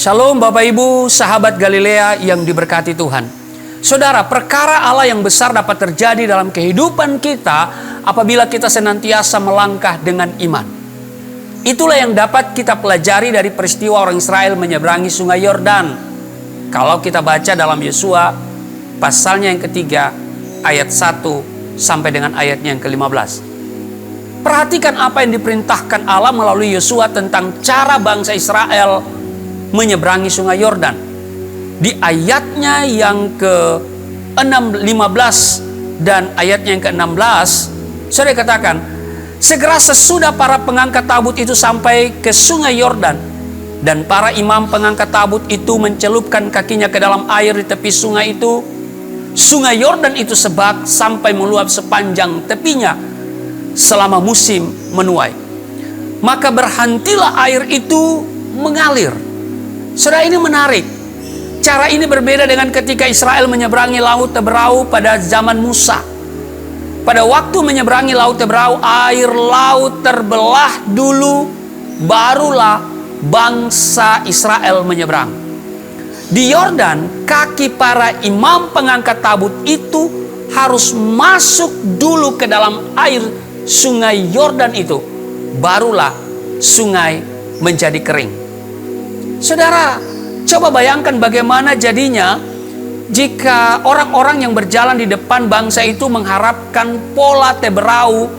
Shalom Bapak Ibu, sahabat Galilea yang diberkati Tuhan. Saudara, perkara Allah yang besar dapat terjadi dalam kehidupan kita apabila kita senantiasa melangkah dengan iman. Itulah yang dapat kita pelajari dari peristiwa orang Israel menyeberangi sungai Yordan. Kalau kita baca dalam Yosua pasalnya yang ketiga ayat 1 sampai dengan ayatnya yang ke-15. Perhatikan apa yang diperintahkan Allah melalui Yosua tentang cara bangsa Israel menyeberangi sungai Yordan. Di ayatnya yang ke-15 dan ayatnya yang ke-16, saya katakan, segera sesudah para pengangkat tabut itu sampai ke sungai Yordan, dan para imam pengangkat tabut itu mencelupkan kakinya ke dalam air di tepi sungai itu, sungai Yordan itu sebak sampai meluap sepanjang tepinya selama musim menuai. Maka berhentilah air itu mengalir. Saudara, ini menarik. Cara ini berbeda dengan ketika Israel menyeberangi Laut Teberau pada zaman Musa. Pada waktu menyeberangi Laut Teberau, air laut terbelah dulu, barulah bangsa Israel menyeberang. Di Yordan, kaki para imam pengangkat tabut itu harus masuk dulu ke dalam air sungai Yordan itu, barulah sungai menjadi kering. Saudara, coba bayangkan bagaimana jadinya jika orang-orang yang berjalan di depan bangsa itu mengharapkan pola Teberau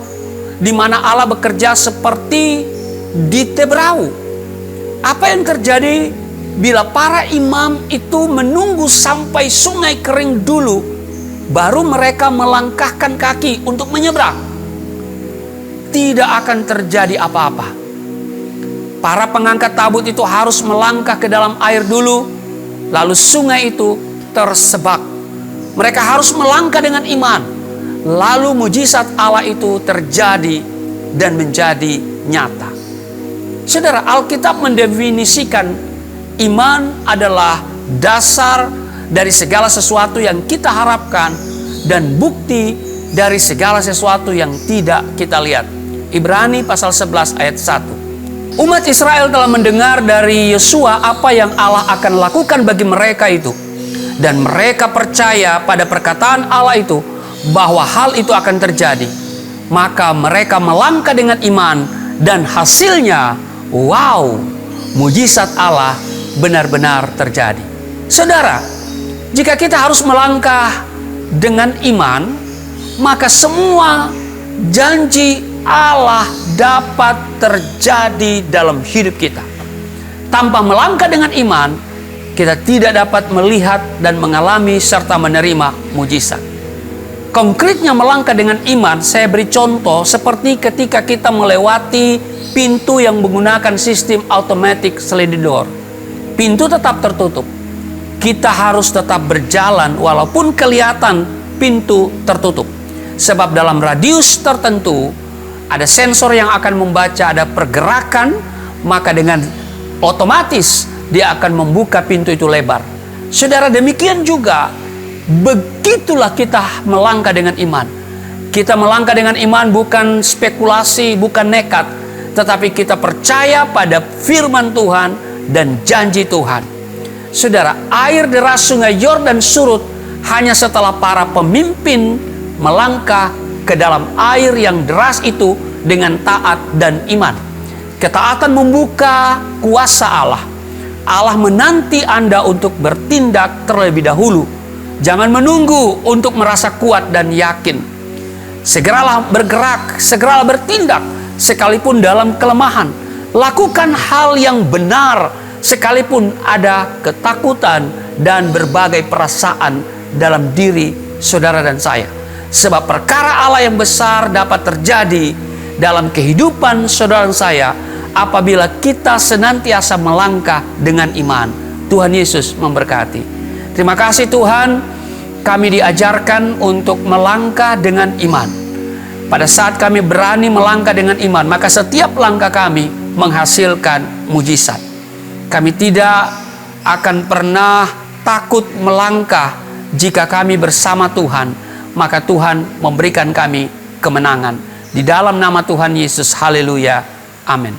di mana Allah bekerja seperti di Teberau. Apa yang terjadi bila para imam itu menunggu sampai sungai kering dulu, baru mereka melangkahkan kaki untuk menyeberang? Tidak akan terjadi apa-apa. Para pengangkat tabut itu harus melangkah ke dalam air dulu, lalu sungai itu tersebak. Mereka harus melangkah dengan iman, lalu mujizat Allah itu terjadi dan menjadi nyata. Saudara, Alkitab mendefinisikan iman adalah dasar dari segala sesuatu yang kita harapkan dan bukti dari segala sesuatu yang tidak kita lihat. Ibrani pasal 11 ayat 1. Umat Israel telah mendengar dari Yosua apa yang Allah akan lakukan bagi mereka itu. Dan mereka percaya pada perkataan Allah itu bahwa hal itu akan terjadi. Maka mereka melangkah dengan iman dan hasilnya, wow, mujizat Allah benar-benar terjadi. Saudara, jika kita harus melangkah dengan iman, maka semua janji Allah dapat terjadi dalam hidup kita. Tanpa melangkah dengan iman, kita tidak dapat melihat dan mengalami serta menerima mujizat. Konkretnya melangkah dengan iman, saya beri contoh seperti ketika kita melewati pintu yang menggunakan sistem automatic sliding door. Pintu tetap tertutup. Kita harus tetap berjalan walaupun kelihatan pintu tertutup. Sebab dalam radius tertentu ada sensor yang akan membaca ada pergerakan, maka dengan otomatis dia akan membuka pintu itu lebar. Saudara, demikian juga begitulah kita melangkah dengan iman. Kita melangkah dengan iman bukan spekulasi, bukan nekat, tetapi kita percaya pada firman Tuhan dan janji Tuhan. Saudara, air deras sungai Yordan surut hanya setelah para pemimpin melangkah ke dalam air yang deras itu dengan taat dan iman. Ketaatan membuka kuasa Allah. Allah menanti Anda untuk bertindak terlebih dahulu. Jangan menunggu untuk merasa kuat dan yakin. Segeralah bergerak, segeralah bertindak, sekalipun dalam kelemahan. Lakukan hal yang benar, sekalipun ada ketakutan dan berbagai perasaan dalam diri saudara dan saya. Sebab perkara Allah yang besar dapat terjadi dalam kehidupan saudara dan saya apabila kita senantiasa melangkah dengan iman. Tuhan Yesus memberkati. Terima kasih Tuhan, kami diajarkan untuk melangkah dengan iman. Pada saat kami berani melangkah dengan iman, maka setiap langkah kami menghasilkan mujizat. Kami tidak akan pernah takut melangkah jika kami bersama Tuhan. Maka Tuhan memberikan kami kemenangan. Di dalam nama Tuhan Yesus, haleluya, amin.